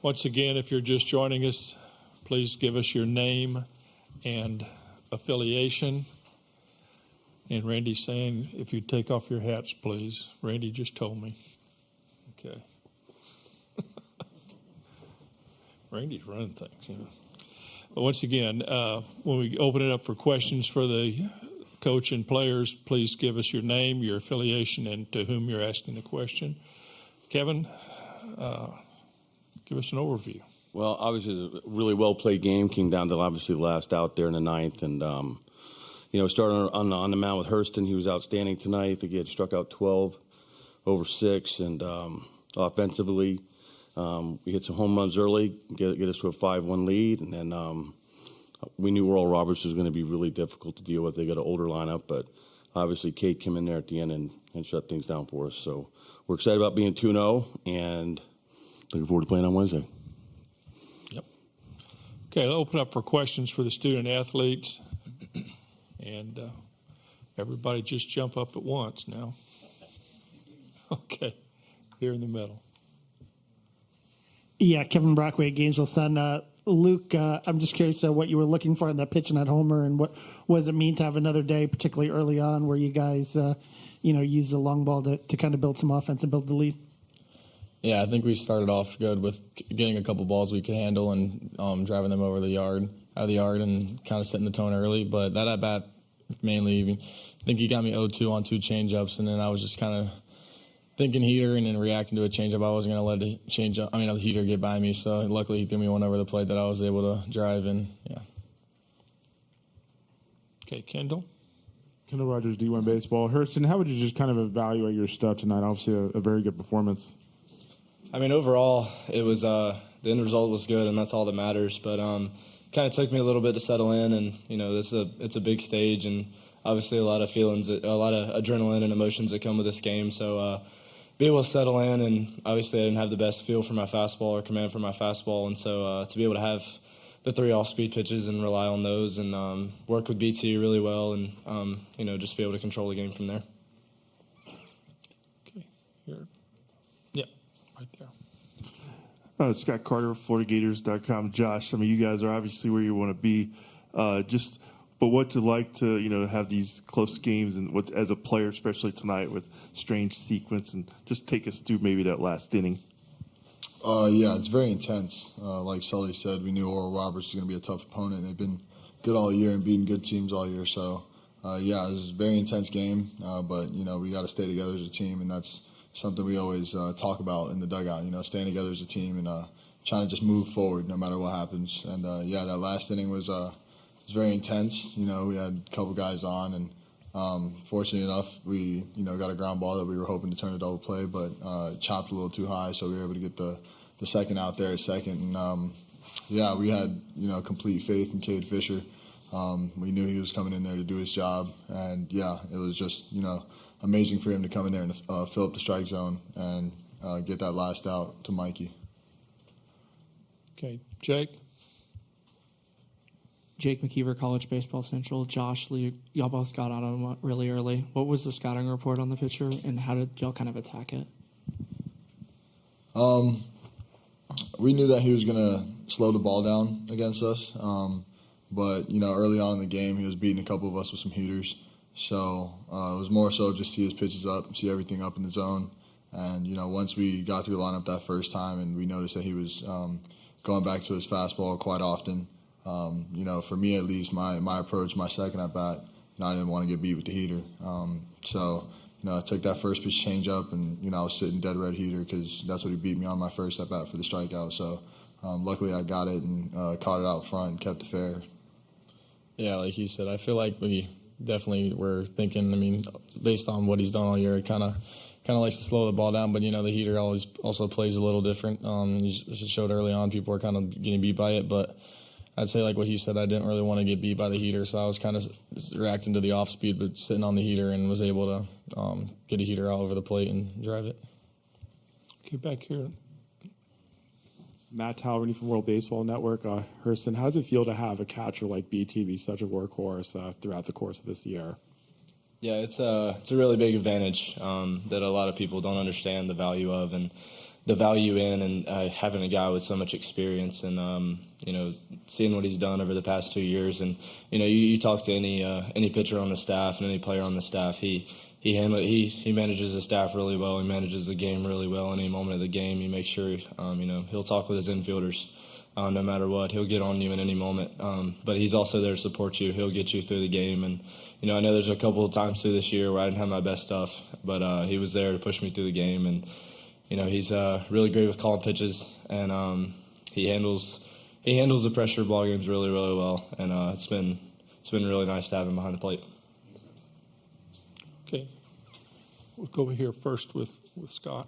Once again, if you're just joining us, please give us your name and affiliation. And Randy's saying, if you take off your hats, please. Randy just told me. Okay. Randy's running things, you know. But once again, when we open it up for questions for the coach and players, please give us your name, your affiliation, and to whom you're asking the question. Kevin, give us an overview. Well, obviously, a really well-played game. Came down to obviously the last out there in the ninth. And, starting on the mound with Hurston, he was outstanding tonight. I think he had struck out 12 over 6. And offensively, we hit some home runs early, get us to a 5-1 lead. And then we knew Oral Roberts was going to be really difficult to deal with. They got an older lineup. But obviously, Kate came in there at the end and shut things down for us. So we're excited about being 2-0 and looking forward to playing on Wednesday. Yep. Okay, I'll open up for questions for the student athletes. And everybody just jump up at once now. Okay, here in the middle. Yeah, Kevin Brockway, Gainesville Sun. Luke, I'm just curious what you were looking for in that pitch and that homer, and what does it mean to have another day, particularly early on, where you guys, use the long ball to kind of build some offense and build the lead? Yeah, I think we started off good with getting a couple balls we could handle and driving them out of the yard, and kind of setting the tone early. But that at bat mainly, I think he got me 0-2 on 2 changeups, and then I was just kind of thinking heater and then reacting to a changeup. I wasn't going to let the heater get by me. So luckily he threw me one over the plate that I was able to drive in. Yeah. Okay, Kendall. Kendall Rogers, D1 Baseball. Hurston, how would you just kind of evaluate your stuff tonight? Obviously a very good performance. I mean, overall, it was the end result was good, and that's all that matters. But kind of took me a little bit to settle in, and it's a big stage, and obviously a lot of feelings, a lot of adrenaline and emotions that come with this game. So be able to settle in, and obviously I didn't have the best feel for my fastball or command for my fastball, and so to be able to have the 3 off-speed pitches and rely on those and work with BT really well, and just be able to control the game from there. Okay, here. Yeah, right there. Scott Carter, FloridaGators.com. Josh, I mean, you guys are obviously where you want to be. But what's it like to, have these close games, and what's as a player, especially tonight with strange sequence, and just take us through maybe that last inning? Yeah, it's very intense. Like Sully said, we knew Oral Roberts was going to be a tough opponent. They've been good all year and beating good teams all year. So, yeah, it was a very intense game. But, we got to stay together as a team, and that's something we always talk about in the dugout, staying together as a team and trying to just move forward no matter what happens. And, yeah, that last inning was very intense. We had a couple guys on, and fortunately enough, we got a ground ball that we were hoping to turn a double play, but it chopped a little too high, so we were able to get the second out there at second. And yeah, we had complete faith in Cade Fisher. We knew he was coming in there to do his job, and yeah, it was just amazing for him to come in there and fill up the strike zone and get that last out to Mikey. Okay, Jake. Jake McKeever, College Baseball Central. Josh Lee, y'all both got out on him really early. What was the scouting report on the pitcher, and how did y'all kind of attack it? We knew that he was going to slow the ball down against us, but early on in the game, he was beating a couple of us with some heaters. So it was more so just see his pitches up, see everything up in the zone, and once we got through the lineup that first time, and we noticed that he was going back to his fastball quite often. For me at least, my approach, my second at bat, I didn't want to get beat with the heater. So I took that first pitch change up, and I was sitting dead red heater because that's what he beat me on my first at bat for the strikeout. So luckily I got it and caught it out front and kept it fair. Yeah, like he said, I feel like we definitely were thinking. I mean, based on what he's done all year, it kind of likes to slow the ball down, but the heater always also plays a little different. You showed early on people were kind of getting beat by it, but I'd say like what he said, I didn't really want to get beat by the heater, so I was kind of reacting to the off speed, but sitting on the heater, and was able to get a heater out over the plate and drive it. Okay, back here. Matt Talverney from World Baseball Network. Hurston, how does it feel to have a catcher like BT be such a workhorse throughout the course of this year? Yeah, it's a really big advantage that a lot of people don't understand the value of, and the value in and having a guy with so much experience and seeing what he's done over the past 2 years. And you talk to any pitcher on the staff and any player on the staff, he manages the staff really well. He manages the game really well. Any moment of the game, he makes sure he'll talk with his infielders no matter what. He'll get on you in any moment, but he's also there to support you. He'll get you through the game. And I know there's a couple of times through this year where I didn't have my best stuff, but he was there to push me through the game. And he's really great with calling pitches, and he handles the pressure of ball games really, really well. And it's been really nice to have him behind the plate. Okay. We'll go over here first with Scott.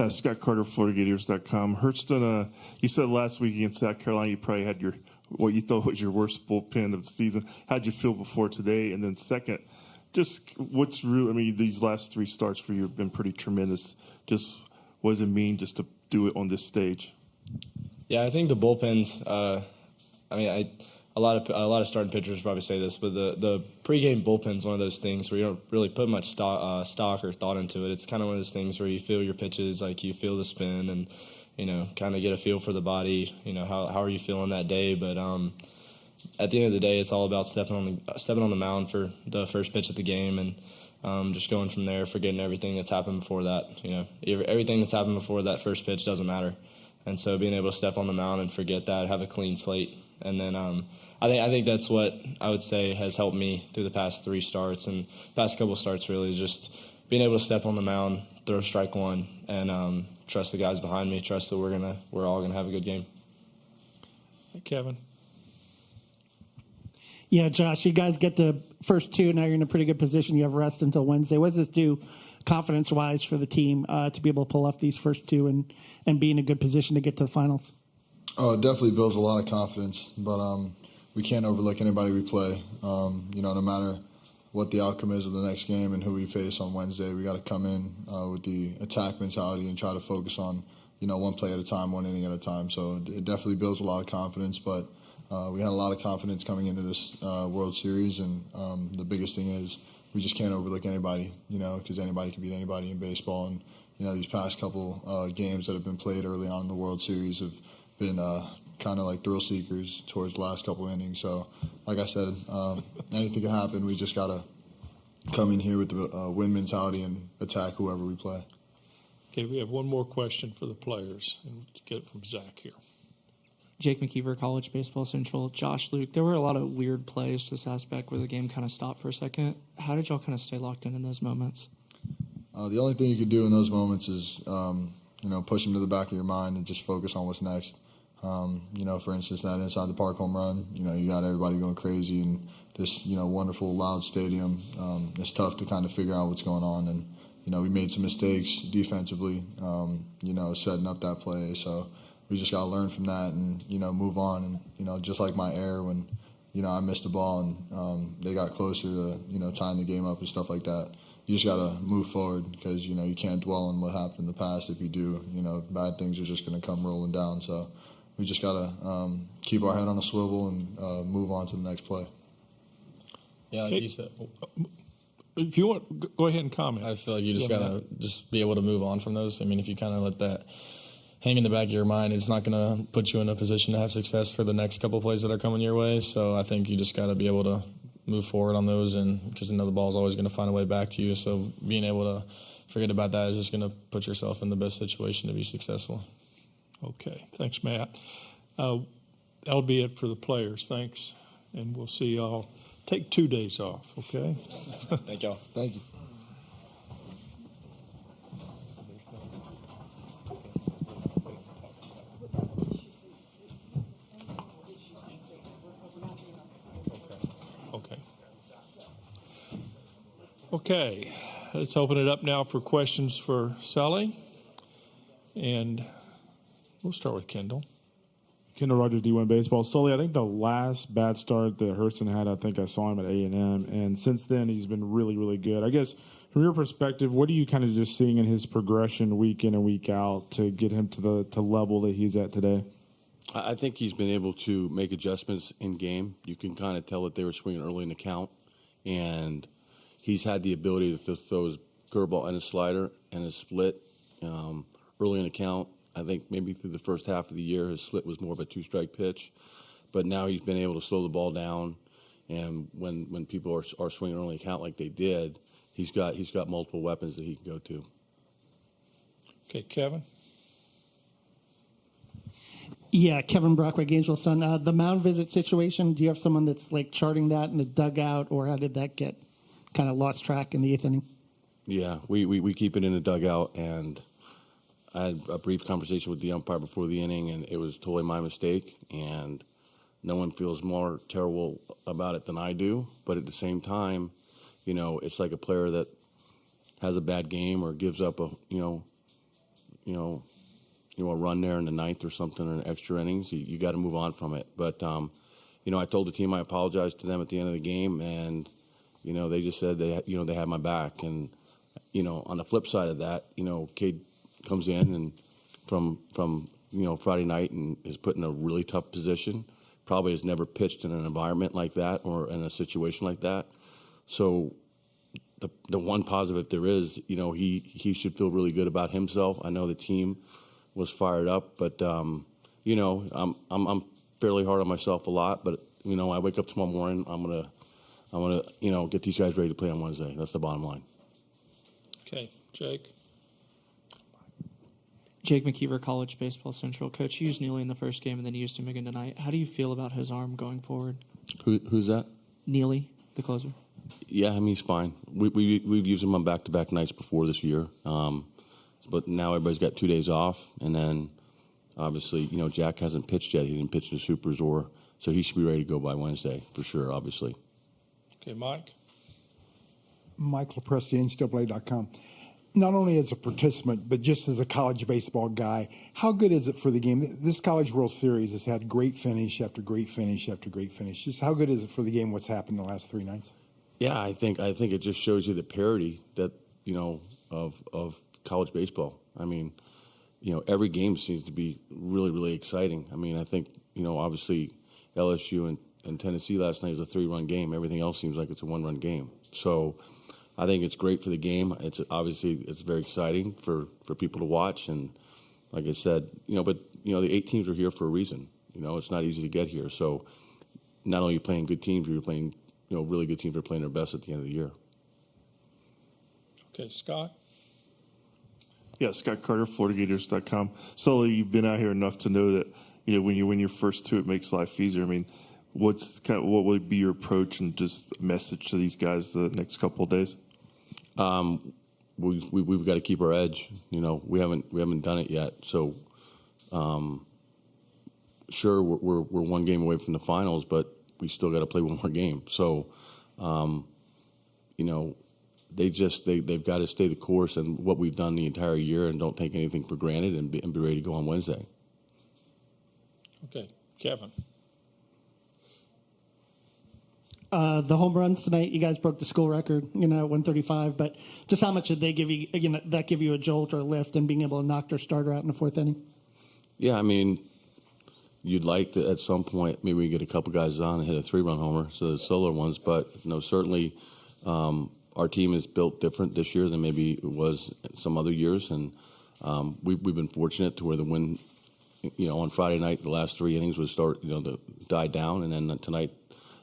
Scott Carter, FloridaGators.com. Hurston, you said last week against South Carolina you probably had what you thought was your worst bullpen of the season. How'd you feel before today? And then second, just what's real? I mean, these last 3 starts for you have been pretty tremendous. Just what does it mean just to do it on this stage? Yeah, I think the bullpens. A lot of starting pitchers probably say this, but the pregame bullpen's one of those things where you don't really put much stock or thought into it. It's kind of one of those things where you feel your pitches, like you feel the spin, and kind of get a feel for the body. How are you feeling that day? But at the end of the day, it's all about stepping on the mound for the first pitch of the game, and just going from there, forgetting everything that's happened before that. Everything that's happened before that first pitch doesn't matter, and so being able to step on the mound and forget that, have a clean slate, and then I think that's what I would say has helped me through the past 3 starts and past couple starts. Really, is just being able to step on the mound, throw strike one, and trust the guys behind me. Trust that we're all gonna have a good game. Hey, Kevin. Yeah, Josh, you guys get the first 2. Now you're in a pretty good position. You have rest until Wednesday. What does this do confidence-wise for the team to be able to pull off these first 2 and be in a good position to get to the finals? Oh, it definitely builds a lot of confidence, but we can't overlook anybody we play. No matter what the outcome is of the next game and who we face on Wednesday, we got to come in with the attack mentality and try to focus on, one play at a time, 1 inning at a time. So it definitely builds a lot of confidence, but we had a lot of confidence coming into this World Series, and the biggest thing is we just can't overlook anybody, because anybody can beat anybody in baseball. And, these past couple games that have been played early on in the World Series have been kind of like thrill seekers towards the last couple innings. So, like I said, anything can happen. We just got to come in here with the win mentality and attack whoever we play. Okay, we have one more question for the players, and we'll get it from Zach here. Jake McKeever, College Baseball Central. Josh, Luke, there were a lot of weird plays this aspect where the game kind of stopped for a second. How did y'all kind of stay locked in those moments? The only thing you can do in those moments is, push them to the back of your mind and just focus on what's next. For instance, that inside the park home run, you got everybody going crazy in this, wonderful, loud stadium. It's tough to kind of figure out what's going on. And, we made some mistakes defensively, setting up that play. So we just got to learn from that and, move on. And, just like my error when, I missed the ball and they got closer to, tying the game up and stuff like that. You just got to move forward because, you can't dwell on what happened in the past. If you do, bad things are just going to come rolling down. So we just got to keep our head on a swivel and move on to the next play. Yeah, like you said. If you want, go ahead and comment. I feel like you just got to just be able to move on from those. I mean, if you kind of let that hang in the back of your mind, it's not going to put you in a position to have success for the next couple of plays that are coming your way. So I think you just got to be able to move forward on those, and because the ball is always going to find a way back to you. So being able to forget about that is just going to put yourself in the best situation to be successful. Okay. Thanks, Matt. That'll be it for the players. Thanks. And we'll see y'all. Take 2 days off, okay? Thank y'all. Thank you. Okay, let's open it up now for questions for Sully. And we'll start with Kendall. Kendall Rogers, D1 Baseball. Sully, I think the last bad start that Hurston had, I think I saw him at A&M, and since then he's been really, really good. I guess from your perspective, what are you kind of just seeing in his progression week in and week out to get him to the level that he's at today? I think he's been able to make adjustments in game. You can kind of tell that they were swinging early in the count, and he's had the ability to throw his curveball and his slider and his split early in the count. I think maybe through the first half of the year, his split was more of a two-strike pitch. But now he's been able to slow the ball down, and when people are swinging early in the count like they did, he's got multiple weapons that he can go to. Okay, Kevin. Yeah, Kevin Brockway, Gainesville Sun. The mound visit situation, do you have someone that's like charting that in the dugout, or how did that get kind of lost track in the eighth inning? Yeah, we keep it in the dugout, and I had a brief conversation with the umpire before the inning, and it was totally my mistake, and no one feels more terrible about it than I do. But at the same time, it's like a player that has a bad game or gives up a run there in the ninth or something or an extra innings. You got to move on from it. But I told the team I apologized to them at the end of the game, and they just said they had my back. And on the flip side of that, Cade comes in and from Friday night and is put in a really tough position. Probably has never pitched in an environment like that or in a situation like that. So the one positive there is, he should feel really good about himself. I know the team was fired up, but I'm fairly hard on myself a lot. But I wake up tomorrow morning, I'm gonna get these guys ready to play on Wednesday. That's the bottom line. Okay, Jake. Jake McKeever, College Baseball Central. Coach, you used Neely in the first game and then you used him again tonight. How do you feel about his arm going forward? Who's that? Neely, the closer. Yeah, I mean, he's fine. We've used him on back-to-back nights before this year. But now everybody's got 2 days off. And then, obviously, Jack hasn't pitched yet. He didn't pitch in the Supers, so he should be ready to go by Wednesday for sure, obviously. Okay, Mike. Mike LaPresti, NCAA.com. Not only as a participant, but just as a college baseball guy, how good is it for the game? This College World Series has had great finish after great finish after great finish. Just how good is it for the game, what's happened the last 3 nights? Yeah, I think it just shows you the parity that, of college baseball. I mean, every game seems to be really, really exciting. I mean, I think, obviously LSU and Tennessee last night was a 3-run game. Everything else seems like it's a 1-run game. So I think it's great for the game. It's very exciting for people to watch. And like I said, but the 8 teams are here for a reason. It's not easy to get here. So not only are you playing good teams, you're playing, really good teams are playing their best at the end of the year. Okay, Scott. Yeah, Scott Carter, FloridaGators.com. Sully, you've been out here enough to know that when you win your first 2, it makes life easier. I mean, what would be your approach and just message to these guys the next couple of days? We've got to keep our edge. We haven't done it yet. So, sure, we're 1 game away from the finals, but we still got to play 1 more game. So, they've got to stay the course and what we've done the entire year, and don't take anything for granted, and be ready to go on Wednesday. Okay, Kevin. The home runs tonight, you guys broke the school record, at 135. But just how much did they give you? That give you a jolt or a lift in being able to knock their starter out in the 4th inning? Yeah, I mean, you'd like to at some point maybe we get a couple guys on and hit a 3-run homer, so the solo ones. But certainly our team is built different this year than maybe it was some other years, and we've been fortunate to where the win, on Friday night the last 3 innings would start to die down, and then tonight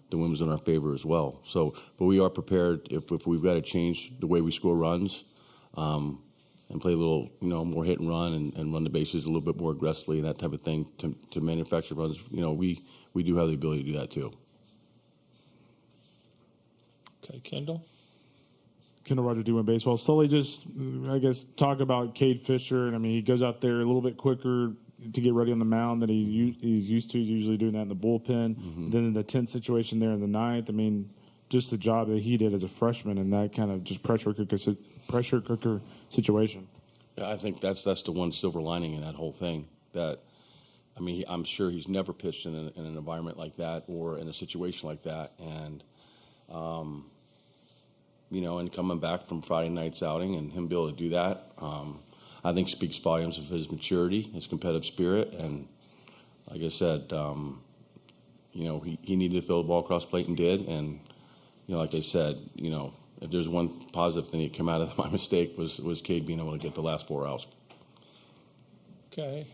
the win was in our favor as well. So, but we are prepared if we've got to change the way we score runs, and play a little, more hit and run and run the bases a little bit more aggressively and that type of thing to manufacture runs. We do have the ability to do that too. Okay, Kendall. Kendall Rogers, D1 Baseball. Slowly just, I guess, talk about Cade Fisher. And, I mean, he goes out there a little bit quicker to get ready on the mound than he's used to. He's usually doing that in the bullpen. Mm-hmm. Then in the 10th situation there in the 9th, I mean, just the job that he did as a freshman and that kind of just pressure cooker situation. Yeah, I think that's the one silver lining in that whole thing. That, I mean, I'm sure he's never pitched in an environment like that or in a situation like that. And, and coming back from Friday night's outing and him be able to do that, I think speaks volumes of his maturity, his competitive spirit. And like I said, he needed to throw the ball across the plate and did. And, like I said, if there's one positive thing that came out of my mistake was Cade being able to get the last 4 outs. Okay.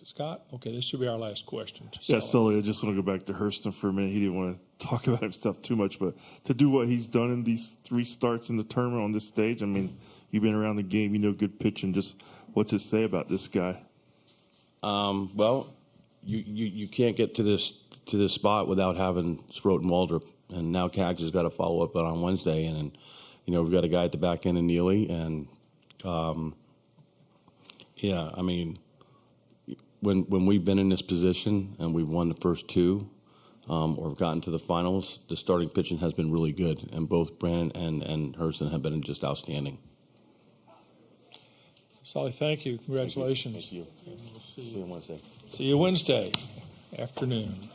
Scott? Okay, this should be our last question. Yeah, Sully, I just want to go back to Hurston for a minute. He didn't want to talk about himself too much, but to do what he's done in these 3 starts in the tournament on this stage, I mean, you've been around the game, you know good pitching. Just what's it say about this guy? Well, you can't get to this spot without having Sproat and Waldrop, and now Cags has got to follow up on Wednesday, and we've got a guy at the back end in Neely, and yeah, I mean, when we've been in this position and we've won the first 2, or gotten to the finals, the starting pitching has been really good, and both Brandon and Hurston have been just outstanding. Solly, thank you. Congratulations. Thank you. See you Wednesday. See you Wednesday afternoon.